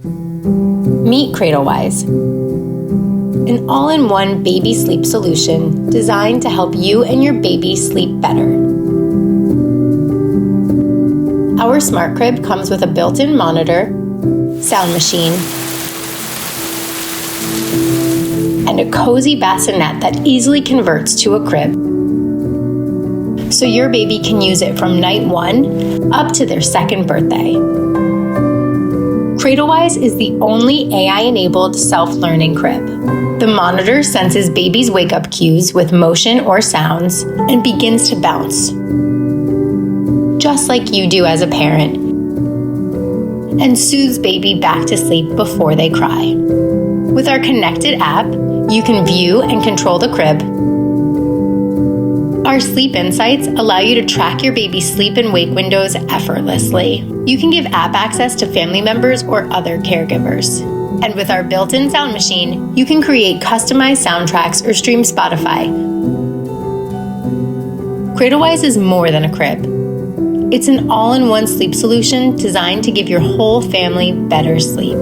Meet Cradlewise, an all-in-one baby sleep solution designed to help you and your baby sleep better. Our smart crib comes with a built-in monitor, sound machine, and a cozy bassinet that easily converts to a crib, so your baby can use it from night 1 up to their 2nd birthday. Cradlewise is the only AI-enabled self-learning crib. The monitor senses baby's wake-up cues with motion or sounds and begins to bounce, just like you do as a parent, and soothes baby back to sleep before they cry. With our connected app, you can view and control the crib. Our sleep insights allow you to track your baby's sleep and wake windows effortlessly. You can give app access to family members or other caregivers. And with our built-in sound machine, you can create customized soundtracks or stream Spotify. Cradlewise is more than a crib. It's an all-in-one sleep solution designed to give your whole family better sleep.